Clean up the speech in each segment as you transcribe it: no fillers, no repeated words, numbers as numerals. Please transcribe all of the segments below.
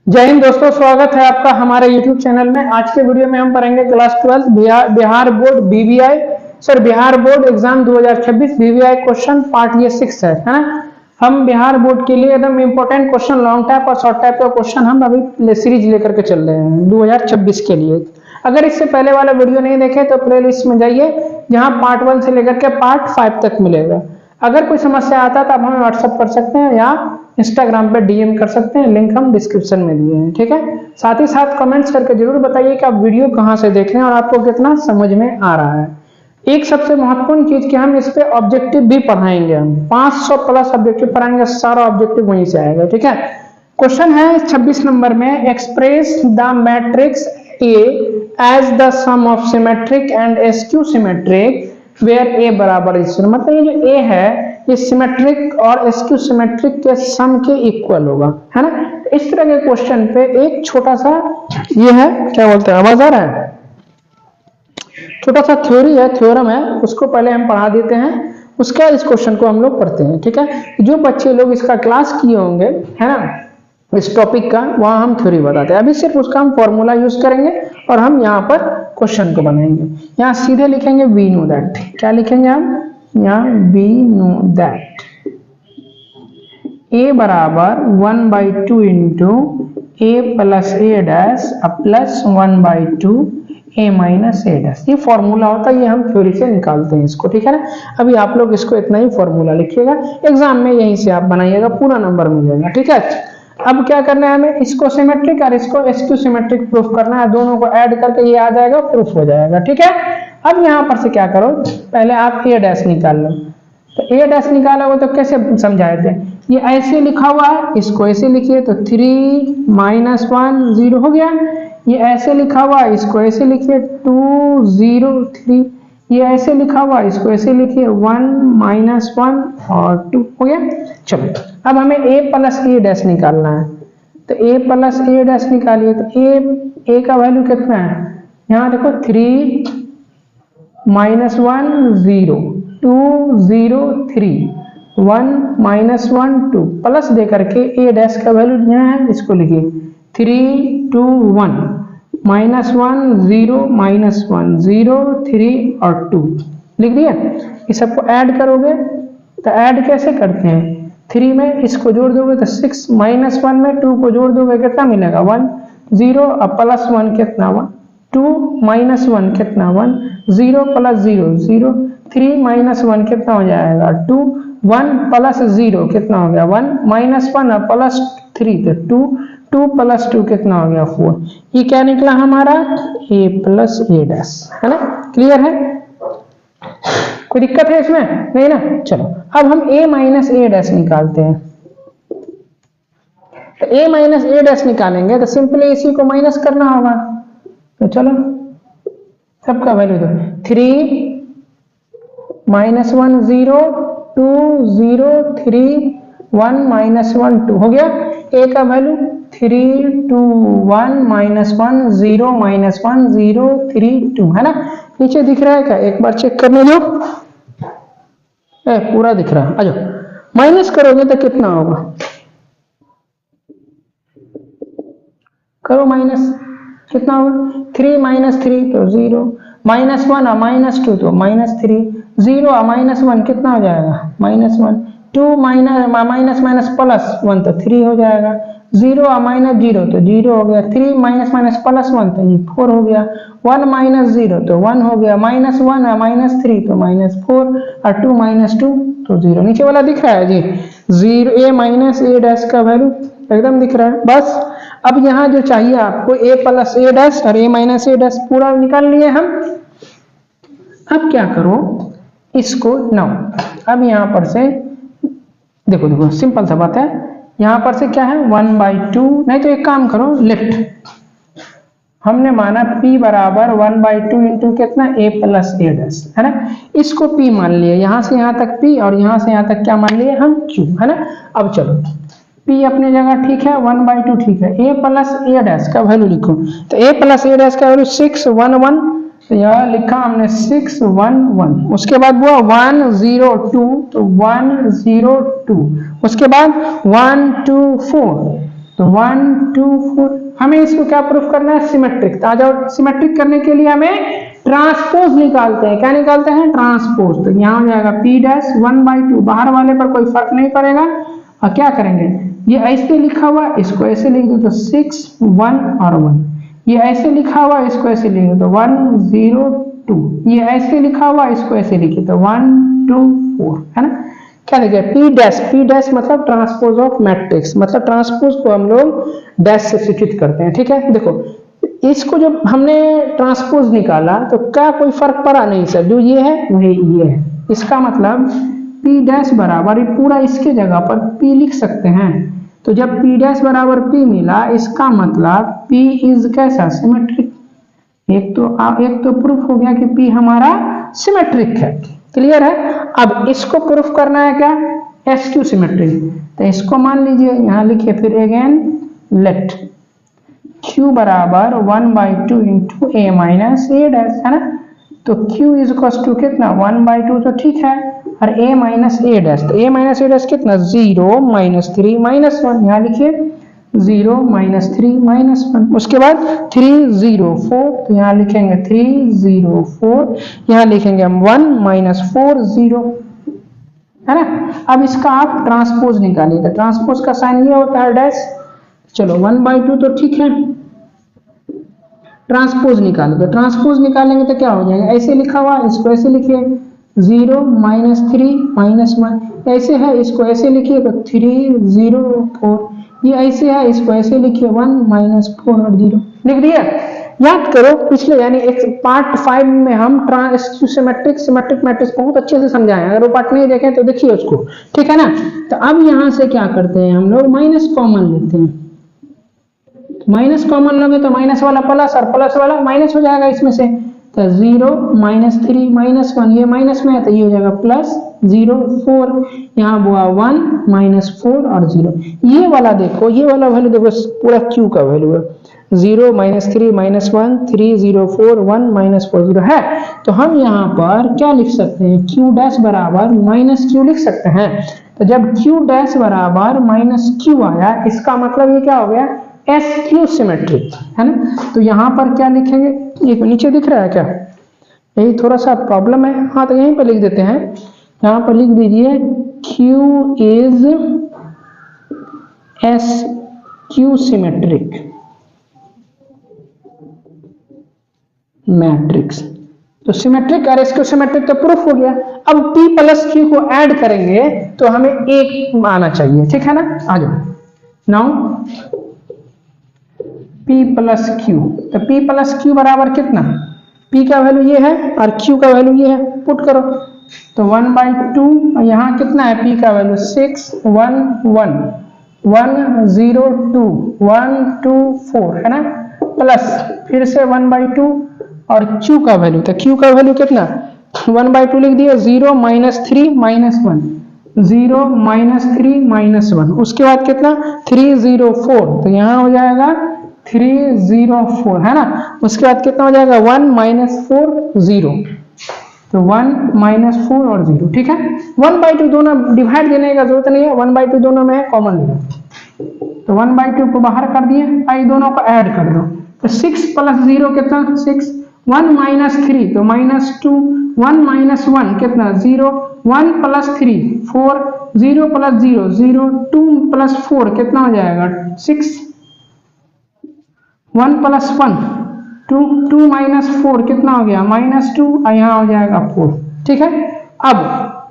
जय हिंद दोस्तों, स्वागत है आपका हमारे YouTube चैनल में। आज के वीडियो में हम पढ़ेंगे class 12 Bihar board BBI Bihar board exam 2026 BBI question part ये 6 है ना। हम बिहार बोर्ड के लिए एकदम इंपॉर्टेंट क्वेश्चन, लॉन्ग टाइप और शॉर्ट टाइप का क्वेश्चन हम अभी सीरीज लेकर के चल रहे हैं 2026 के लिए। अगर इससे पहले वाला वीडियो नहीं देखे तो प्ले लिस्ट में जाइए, जहाँ पार्ट 1 से लेकर के पार्ट 5 तक मिलेगा। अगर कोई समस्या आता है तो आप हमें व्हाट्सअप कर सकते हैं या इंस्टाग्राम पे डीएम कर सकते हैं, लिंक हम डिस्क्रिप्शन में दिए हैं, ठीक है। साथ ही साथ कमेंट्स करके जरूर बताइए कि आप वीडियो कहाँ से देख रहे हैं और आपको कितना समझ में आ रहा है। एक सबसे महत्वपूर्ण चीज कि हम इस पे ऑब्जेक्टिव भी पढ़ाएंगे, हम 500 प्लस ऑब्जेक्टिव पढ़ाएंगे, सारा ऑब्जेक्टिव वहीं से आएगा, ठीक है। क्वेश्चन है 26 नंबर में, express the matrix A as the sum of symmetric and skew symmetric where A बराबर इज। मतलब ये जो ए है ये सिमेट्रिक और एसक्यू सिमेट्रिक के सम के इक्वल होगा, है ना। इस तरह के क्वेश्चन पे एक छोटा सा ये है, क्या बोलते हैं, आवाज आ रहा है, छोटा सा थ्योरी है, थ्योरम है, उसको पहले हम पढ़ा देते हैं, उसका इस क्वेश्चन को हम लोग पढ़ते हैं, ठीक है। जो बच्चे लोग इसका क्लास किए होंगे, है ना, इस टॉपिक का, वहां हम थ्योरी बताते हैं। अभी सिर्फ उसका हम फॉर्मूला यूज करेंगे और हम यहाँ पर क्वेश्चन को बनाएंगे। यहाँ सीधे लिखेंगे वी नो दैट। क्या लिखेंगे हम यहाँ? वी नो दैट ए बराबर 1/2 इंटू ए प्लस ए डैश प्लस 1/2 ए माइनस ए डैश। ये फॉर्मूला होता है, ये हम थ्योरी से निकालते हैं इसको, ठीक है ना। अभी आप लोग इसको इतना ही फॉर्मूला लिखिएगा, एग्जाम में यहीं से आप बनाइएगा, पूरा नंबर मिलेगा, ठीक है। अब क्या करना है हमें, इसको सिमेट्रिक और इसको एसक्यू सिमेट्रिक प्रूफ करना है, दोनों को ऐड करके ये आ जाएगा, प्रूफ हो जाएगा, ठीक है। अब यहाँ पर से क्या करो, पहले आप ए डैश निकाल लो। तो ए डैश निकालोगे तो कैसे समझाए थे, ये ऐसे लिखा हुआ है, इसको ऐसे लिखिए तो 3 - 1 0 हो गया। ये ऐसे लिखा हुआ है, इसको ऐसे लिखिए 2 0 3। ये ऐसे लिखा हुआ है, इसको ऐसे लिखिए 1 - 1 और 2 हो गया। चलो अब हमें a प्लस ए डैश निकालना है, तो a प्लस ए डैश निकालिए। तो a का वैल्यू कितना है, यहाँ देखो 3 - 1 0 2 0 3 1 - 1 2 प्लस दे करके a डैश का वैल्यू यहाँ है, इसको लिखिए 3 2 1 -1 0 -1 0 3 और 2 लिख दिया। ये सबको ऐड करोगे तो ऐड कैसे करते हैं, 3 में इसको जोड़ दोगे तो 6 -1 में 2 को जोड़ दोगे कितना मिलेगा 1 0 और प्लस 1 कितना 1 2 -1 कितना 1 0 प्लस 0 0 3 -1 कितना हो जाएगा 2 1 प्लस 0 कितना हो गया 1 -1 और प्लस 3 तो 2 2 प्लस 2 कितना हो गया 4। ये क्या निकला हमारा, a प्लस ए डैश, है ना। क्लियर है, कोई दिक्कत है इसमें नहीं ना। चलो अब हम a माइनस ए डैश निकालते हैं। तो a माइनस ए डैश निकालेंगे तो सिंपली इसी को माइनस करना होगा। तो चलो सबका वैल्यू दो, 3 - 1 0 2 0 3 1 -1 2 हो गया। a का वैल्यू 3 2 1 -1 0 -1 0 3 2 है ना। नीचे दिख रहा है क्या, एक बार चेक करने दो, पूरा दिख रहा है। आ जाओ, माइनस करोगे तो कितना होगा, करो माइनस, कितना होगा 3 - 3 तो 0 -1 और -2 तो -3 0 और -1 कितना हो जाएगा -1 2 माइनस प्लस 1 तो 3 हो जाएगा 0 और -0 तो 0 हो गया 3 माइनस प्लस 1 तो ये 4 हो गया 1 - 0 तो 1 हो गया -1 और -3 तो -4 और 2 - 2 तो 0। नीचे वाला दिख रहा है जी, 0 a माइनस ए डैश का वैल्यू एकदम दिख रहा है। बस अब यहाँ जो चाहिए आपको a प्लस ए डैश और a माइनस ए डैश पूरा निकाल लिए हम। अब क्या करो इसको नाउ, अब यहाँ पर से देखो देखो सिंपल सा बात है, यहाँ पर से क्या है 1/2, नहीं तो एक काम करो लेफ्ट, हमने माना p बराबर 1/2 इंटू कितना a प्लस ए डैश, है ना। इसको p मान लिए, यहाँ से यहाँ तक p और यहाँ से यहाँ तक क्या मान लिए हम q, है ना। अब चलो p अपनी जगह ठीक है, 1/2 ठीक है, a प्लस ए डैश का वैल्यू लिखो। तो a प्लस ए डैश का वैल्यू 6 1 1, तो यहाँ लिखा हमने 6 1 1। उसके बाद हुआ 1 0 2 तो 1 0 2, उसके बाद 1 2 4 तो 1 2 4, हमें इसको क्या प्रूफ करना है, सिमेट्रिक। तो आ जाओ, सिमेट्रिक करने के लिए हमें ट्रांसपोज निकालते हैं। क्या निकालते हैं, ट्रांसपोज। तो यहाँ हो जाएगा p डैश 1/2, बाहर वाले पर कोई फर्क नहीं पड़ेगा। और क्या करेंगे, ये ऐसे लिखा हुआ, इसको ऐसे लिख दो तो 6 1 और 1, ये ऐसे लिखा हुआ, इसको ऐसे लिख दो तो 1 0 2, ये ऐसे लिखा हुआ, इसको ऐसे लिखिए तो 1 2 4, है ना। क्या लिखे, p डैश मतलब ट्रांसपोज ऑफ मैट्रिक्स, मतलब ट्रांसपोज को हम लोग डैश से सूचित करते हैं। ठीक है, देखो इसको जब हमने ट्रांसपोज निकाला तो क्या कोई फर्क पड़ा नहीं सर, जो ये है वही ये है। इसका मतलब p डैश बराबर, ये पूरा इसके जगह पर p लिख सकते हैं। तो जब p डैश बराबर p मिला, इसका मतलब p इज कैसा, सिमेट्रिक। एक तो प्रूफ हो गया कि p हमारा सिमेट्रिक है। क्लियर है। अब इसको प्रूफ करना है क्या, SQ सिमेट्रिक। तो इसको मान लीजिए, यहां लिखिए फिर अगेन, लेट Q बराबर 1/2 into a minus A dash, है ना। तो Q इज इक्वल टू कितना, 1/2, तो ठीक है। और a माइनस ए डैश, तो a माइनस ए डैश कितना, 0 -3 -1, यहाँ लिखिए 0 -3 -1। उसके बाद 3 0 4, तो यहाँ लिखेंगे 3 0 4, यहाँ लिखेंगे हम 1 -4 0, है ना। अब इसका आप ट्रांसपोज निकालिए, तो ट्रांसपोज का साइन ये होता है डैश। चलो 1/2 तो ठीक है, ट्रांसपोज निकालो। तो ट्रांसपोज निकालेंगे तो क्या हो जाएगा, ऐसे लिखा हुआ, इसको ऐसे लिखिए 0 -3 -1, ऐसे है, इसको ऐसे लिखिए तो 3 0 4, ये ऐसे है, इसको ऐसे लिखिए 1 -4 और 0, लिख दिया। याद करो पिछले यानी एक पार्ट 5 में हम सिमेट्रिक मैट्रिक्स बहुत अच्छे से समझाए, अगर वो पार्ट नहीं देखें तो देखिए उसको, ठीक है ना। तो अब यहां से क्या करते हैं हम लोग, माइनस कॉमन लेते हैं। माइनस कॉमन लोगे तो माइनस वाला प्लस और प्लस वाला माइनस हो जाएगा इसमें से। तो 0 -3 -1, ये माइनस में है तो ये हो जाएगा प्लस 0 4, यहाँ हुआ 1 -4 और 0। ये वाला देखो, ये वाला वैल्यू देखो, पूरा Q का वैल्यू है 0 -3 -1 3 0 4 1 -4 0 है। तो हम यहाँ पर क्या लिख सकते हैं, Q डैश बराबर -Q लिख सकते हैं। तो जब Q डैश बराबर -Q आया, इसका मतलब ये क्या हो गया, SQ सिमेट्रिक, है ना। तो यहाँ पर क्या लिखेंगे, ये नीचे दिख रहा है क्या, यही थोड़ा सा प्रॉब्लम है। हाँ तो यहीं पर लिख देते हैं, यहाँ पर लिख दीजिए Q is SQ symmetric matrix. तो सिमेट्रिक और SQ सिमेट्रिक तो प्रूफ हो गया। अब P प्लस Q को ऐड करेंगे तो हमें एक आना चाहिए, ठीक है ना। आ जाओ नाउ P प्लस Q, तो P प्लस Q बराबर कितना, P का वैल्यू ये है और Q का वैल्यू ये है, पुट करो तो 1/2, यहाँ कितना है, P का वैल्यू 6 1 1 1 0 2 1 2 4, है ना, प्लस फिर से 1/2 और Q का वैल्यू, तो Q का वैल्यू कितना, 1/2 लिख दिया, 0 -3 -1 0 -3 -1, उसके बाद कितना 3 0 4, तो यहाँ हो जाएगा 3 0 4, है ना। उसके बाद कितना हो जाएगा 1 -4 0, तो 1 -4 और 0, ठीक है। 1/2 दोनों डिवाइड देने का जरूरत नहीं है, 1/2 दोनों में है, कॉमन ले लो। तो 1/2 को बाहर कर दिए, आई दोनों को ऐड कर दो, तो 6 + 0 कितना 6, 1 -3 तो -2, 1 -1 कितना 0, 1 + 3 4, 0 + 0 0, 2 + 4 कितना हो जाएगा 6, 1 + 1 2, 2 - 4 कितना हो गया -2, और यहाँ हो जाएगा 4, ठीक है। अब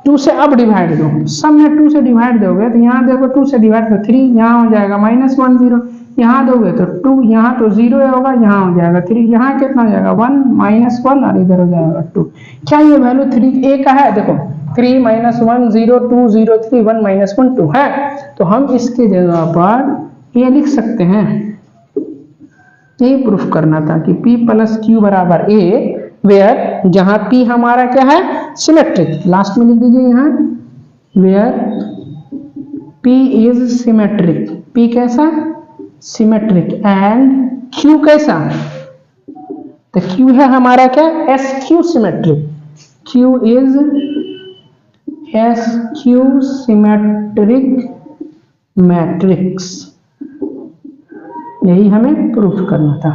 2 से अब डिवाइड दो, सब में 2 से डिवाइड दोगे तो यहाँ देखो 2 से डिवाइड तो 3, यहाँ हो जाएगा -1 0, यहाँ दोगे तो 2, यहाँ तो 0 होगा, यहाँ हो जाएगा 3, यहाँ कितना हो जाएगा 1 -1 और इधर हो जाएगा 2। क्या ये वैल्यू 3 a का है, देखो 3 -1 0 2 0 3 1 -1 2 है। तो हम इसके जगह पर ये लिख सकते हैं, ये प्रूफ करना था कि P प्लस Q बराबर A, वेयर जहां P हमारा क्या है सिमेट्रिक, लास्ट में लिख दीजिए यहाँ where P is symmetric, P कैसा सिमेट्रिक एंड Q कैसा, तो Q है हमारा क्या SQ symmetric, Q is SQ symmetric matrix, यही हमें प्रूफ करना था।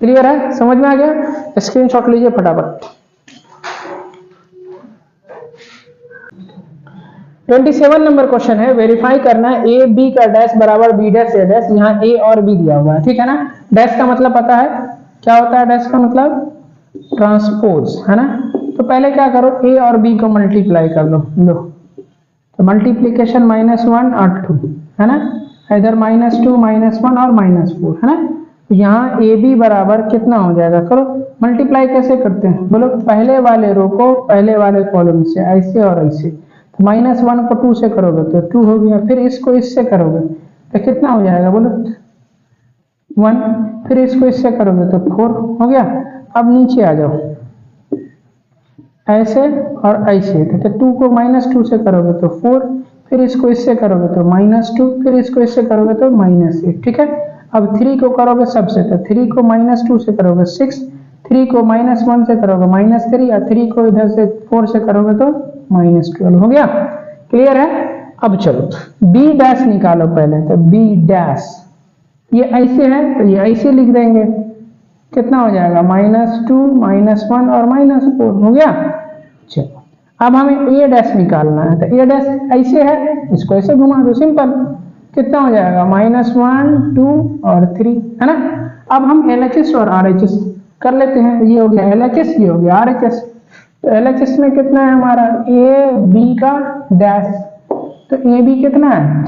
क्लियर है, समझ में आ गया? स्क्रीनशॉट लीजिए फटाफट। 27 नंबर क्वेश्चन है, वेरीफाई करना है ए बी का डैश बराबर बी डैश ए डैश। यहाँ ए और बी दिया हुआ है, ठीक है ना। डैश का मतलब पता है क्या होता है? डैश का मतलब ट्रांसपोज, है ना। तो पहले क्या करो, ए और बी को मल्टीप्लाई कर लो। तो मल्टीप्लीकेशन -1 और 2, है ना। इधर -2 -1 और -4, है ना। तो यहाँ ए बी बराबर कितना हो जाएगा? करो मल्टीप्लाई। कैसे करते हैं बोलो? पहले वाले रो को पहले वाले कॉलम से, ऐसे और ऐसे। तो -1 को 2 से करोगे तो 2 हो गया, फिर इसको इससे करोगे तो कितना हो जाएगा बोलो? 1। फिर इसको इससे करोगे तो 4 हो गया। अब नीचे आ जाओ, ऐसे और ऐसे। तो 2 को -2 से करोगे तो 4, फिर इसको इससे करोगे तो -2, फिर इसको इससे करोगे तो -8, ठीक है। अब 3 को करोगे सबसे, तो 3 को -2 से करोगे 6, 3 को -1 से करोगे -3, और 3 को इधर से 4 से करोगे तो -12 हो गया। क्लियर है? अब चलो बी डैश निकालो पहले। तो बी डैश ये ऐसे है तो ये ऐसे लिख देंगे। कितना हो जाएगा? -2 -1 और -4 हो गया। चलो अब हमें ए डैश निकालना है। तो ए डैश ऐसे है, इसको ऐसे घुमा दो, सिंपल। कितना हो जाएगा? -1 2 और 3, है ना। अब हम LHS और RHS कर लेते हैं। ये हो गया LHS, ये हो गया RHS। तो LHS में कितना है हमारा? ए बी का डैश। तो ए बी कितना है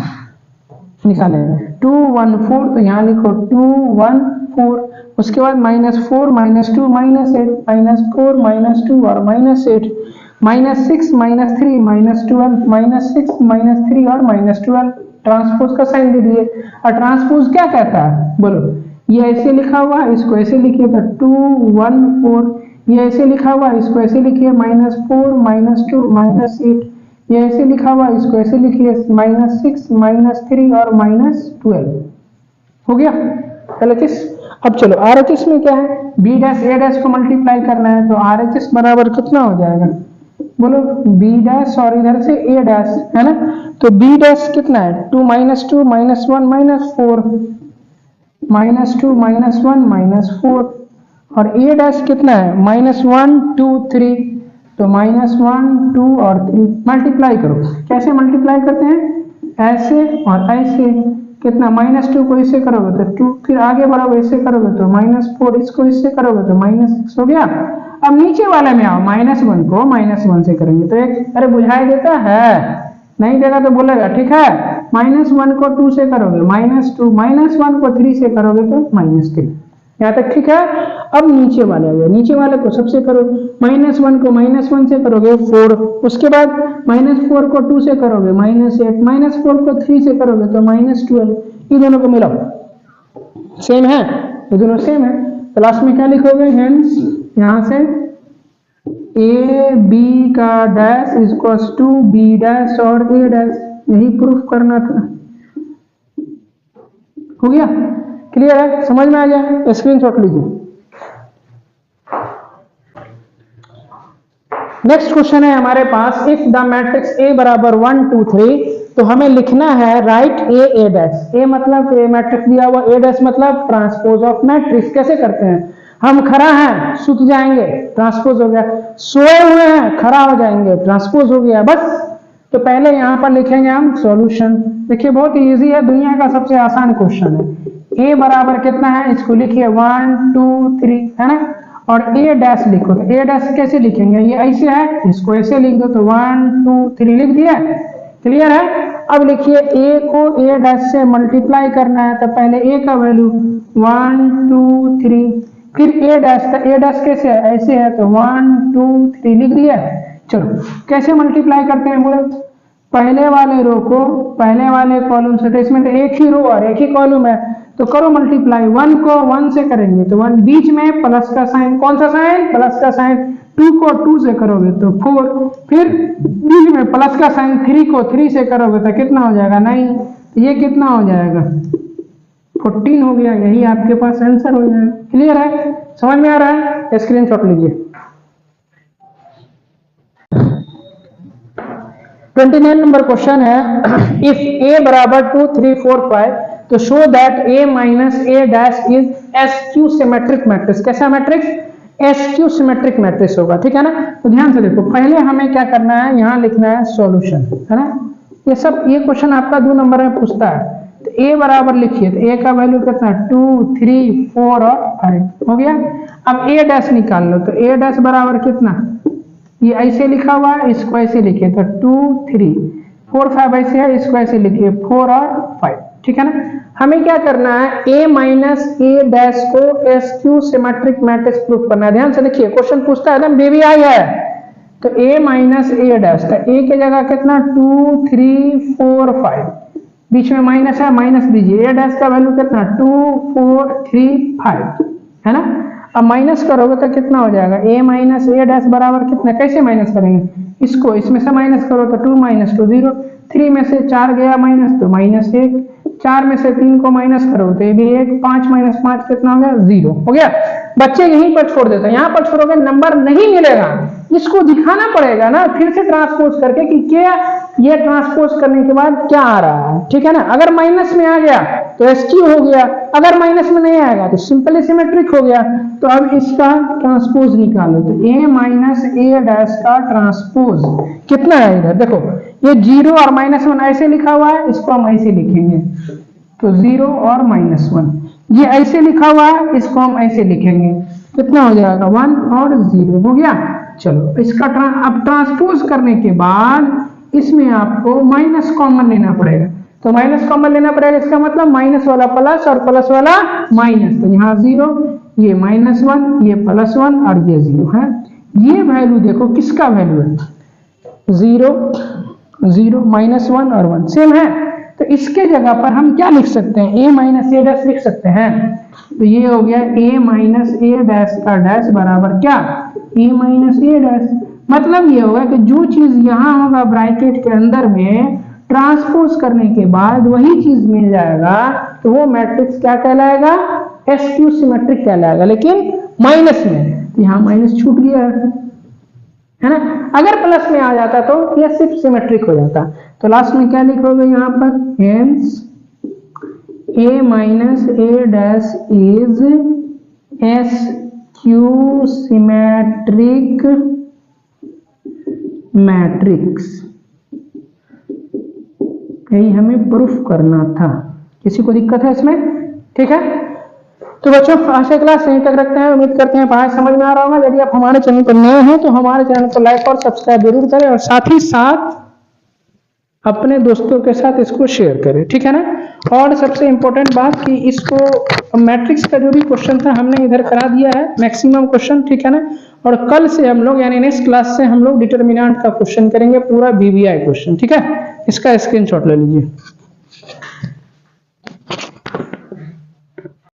निकालेंगे? 2 1 4। तो यहाँ लिखो 2 1 4। उसके बाद -4 -2 -8 -4 -2 और -8 -6 -3 -12 -6 -3 और -12। ट्रांसपोज का साइन दे दिए। और ट्रांसपोज क्या कहता है बोलो? ये ऐसे लिखा हुआ है, इसको ऐसे लिखिए तो 2 1 4। ये ऐसे लिखा हुआ है, इसको ऐसे लिखिए -4 -2 -8। ये ऐसे लिखा हुआ है, इसको ऐसे लिखिए -6 -3 और -12 हो गया LHS। अब चलो RHS में क्या है? बी डैश ए डैश को मल्टीप्लाई करना है। तो RHS बराबर कितना हो जाएगा बोलो? बी डैश और इधर से ए डैश, है ना। तो बी डैश कितना है? 2 -2 -1 -4 -2 -1 -4। और ए डैश कितना है? -1 2 3। तो -1 2 और 3 मल्टीप्लाई करो। कैसे मल्टीप्लाई करते हैं? ऐसे और ऐसे। कितना? -2 को इससे करोगे तो 2, फिर आगे बढ़ोगे इससे करोगे तो -4, इसको इससे करोगे तो -6 हो गया। अब नीचे वाले में आओ, -1 को -1 से करेंगे तो एक, अरे बुझाई देता है? नहीं देगा तो बोलेगा, ठीक है। -1 को 2 से करोगे -2, -1 को 3 से करोगे तो -3। यहाँ तक ठीक है। अब नीचे वाले हो गए, नीचे वाले को सबसे करो। -1 को -1 से करोगे 4, उसके बाद -4 को 2 से करोगे -8, -4 को 3 से करोगे तो -12। ये दोनों को मिलाओ, सेम है, ये दोनों सेम है। तो लास्ट में क्या लिखोगे? हेंस यहाँ से ए बी का dash equals to B dash और ए डैश। यही प्रूफ करना था। हो गया? क्लियर है? समझ में आ गया? स्क्रीनशॉट लीजिए। नेक्स्ट क्वेश्चन है हमारे पास, इफ द मैट्रिक्स ए बराबर 1 2 3। तो हमें लिखना है राइट ए डैश। ए मतलब ए मैट्रिक्स दिया हुआ, ए डैश मतलब ट्रांसपोज ऑफ मैट्रिक्स। कैसे करते हैं? हम खड़ा हैं, सुत जाएंगे, ट्रांसपोज हो गया। सोए हुए हैं, खड़ा हो जाएंगे, ट्रांसपोज हो गया, बस। तो पहले यहां पर लिखेंगे हम सॉल्यूशन। देखिए बहुत इजी है, दुनिया का सबसे आसान क्वेश्चन है। ए बराबर कितना है? इसको लिखिए 1 2 3, है ना। और ए डैश लिखो। तो ए डैश कैसे लिखेंगे? ये ऐसे है, इसको ऐसे लिख दो तो 1 2 3 लिख दिया। क्लियर है? अब लिखिए ए को ए डैश से मल्टीप्लाई करना है। तो पहले ए का वैल्यू 1 2 3, फिर ए डैश। तो ए डैश कैसे है? ऐसे है, तो 1 2 3 लिख दिया। चलो कैसे मल्टीप्लाई करते हैं बोलो? पहले वाले रो को पहले वाले कॉलम से, तो इसमें तो एक ही रो और एक ही कॉलम है, तो करो मल्टीप्लाई। 1 को 1 से करेंगे तो 1, बीच में प्लस का साइन। कौन सा साइन? प्लस का साइन। 2 को 2 से करोगे तो 4, फिर बीच में प्लस का साइन। 3 को 3 से करोगे तो कितना हो जाएगा? 9। ये कितना हो जाएगा? 14 हो गया। यही आपके पास आंसर हो जाएगा। क्लियर है? समझ में आ रहा है? स्क्रीनशॉट लीजिए। 29 नंबर क्वेश्चन है, इफ ए बराबर 2 3 4 5। तो show that A minus A dash is SQ symmetric matrix. कैसा मैट्रिक्स? SQ सिमेट्रिक मैट्रिक्स होगा, ठीक है ना। तो ध्यान से देखो, पहले हमें क्या करना है, यहाँ लिखना है सॉल्यूशन, है ना। ये क्वेश्चन आपका 2 नंबर में पूछता है। तो A बराबर लिखिए, तो A का वैल्यू कितना, 2 3 4 और 5 हो गया। अब A डैश निकाल लो, तो A डैश बराबर कितना, ये ऐसे लिखा हुआ है, इसको ऐसे लिखिए, तो 2 3 4 5 ऐसे है, इसको ऐसे लिखिए 4 और 5, ठीक है ना। हमें क्या करना है, A माइनस A डैश को SQ सिमेट्रिक मैट्रिक्स प्रूफ करना है। ध्यान से देखिए, क्वेश्चन पूछता है एकदम बेबी आई है, तो A माइनस A डैश, तो A की जगह कितना 2 3 4 5, बीच में माइनस है, माइनस दीजिए। A डैश का वैल्यू कितना 2 4 3 5, है ना। अब माइनस करोगे तो कितना हो जाएगा, A माइनस A डैश बराबर कितना, कैसे माइनस करेंगे, इसको इसमें से माइनस करो तो 2 माइनस 2 0, 3 में से 4 गया माइनस, तो माइनस 1, 4 में से 3 को माइनस करो तो ये भी 1, 5 माइनस 5 कितना हो गया, 0 हो गया। बच्चे यहीं पर छोड़ देते हैं, यहाँ पर छोड़ोगे नंबर नहीं मिलेगा, इसको दिखाना पड़ेगा ना फिर से ट्रांसपोज करके कि क्या ये ट्रांसपोज करने के बाद क्या आ रहा है, ठीक है ना। अगर माइनस में आ गया तो SQ हो गया, अगर माइनस में नहीं आएगा तो सिंपली सिमेट्रिक हो गया। तो अब इसका ट्रांसपोज निकालो, तो A माइनस A डैश का ट्रांसपोज कितना है, इधर देखो ये 0 और -1 ऐसे लिखा हुआ है, इसको हम ऐसे लिखेंगे, तो 0 और -1, ये ऐसे लिखा हुआ है, इसको हम ऐसे लिखेंगे, कितना हो जाएगा 1 और 0 हो गया। चलो इसका अब ट्रांसपोज करने के बाद इसमें आपको माइनस कॉमन लेना पड़ेगा, तो माइनस कॉमन लेना पड़ेगा, इसका मतलब माइनस वाला प्लस और प्लस वाला माइनस, तो यहाँ 0, ये -1, ये +1 और ये 0 है। ये वैल्यू देखो किसका वैल्यू है, 0 0 -1 और 1 सेम है, तो इसके जगह पर हम क्या लिख सकते हैं, A माइनस A डैश लिख सकते हैं। तो ये हो गया A माइनस A डैश का डैश बराबर क्या, A माइनस A डैश, मतलब ये होगा कि जो चीज यहाँ होगा ब्रैकेट के अंदर में ट्रांसपोज करने के बाद वही चीज मिल जाएगा, तो वो मैट्रिक्स क्या कहलाएगा, SQ सिमेट्रिक कहलाएगा, लेकिन माइनस में, यहाँ माइनस छूट गया है ना। अगर प्लस में आ जाता तो यह सिर्फ सिमेट्रिक हो जाता। तो लास्ट में क्या लिखोगे यहाँ पर, hence A minus A dash is SQ symmetric matrix, यही हमें प्रूफ करना था। किसी को दिक्कत है इसमें, ठीक है। तो बच्चों आज के क्लास यहीं तक रखते हैं, उम्मीद करते हैं पढ़ाई समझ में आ रहा होगा। यदि आप हमारे चैनल पर नए हैं तो हमारे चैनल को लाइक और सब्सक्राइब जरूर करें, और साथ ही साथ अपने दोस्तों के साथ इसको शेयर करें, ठीक है ना। और सबसे इम्पोर्टेंट बात कि इसको मैट्रिक्स का जो भी क्वेश्चन था हमने इधर करा दिया है, मैक्सिमम क्वेश्चन, ठीक है ना। और कल से हम लोग यानी नेक्स्ट क्लास से हम लोग डिटर्मिनेंट का क्वेश्चन करेंगे, पूरा BBI क्वेश्चन, ठीक है। इसका स्क्रीनशॉट ले लीजिए।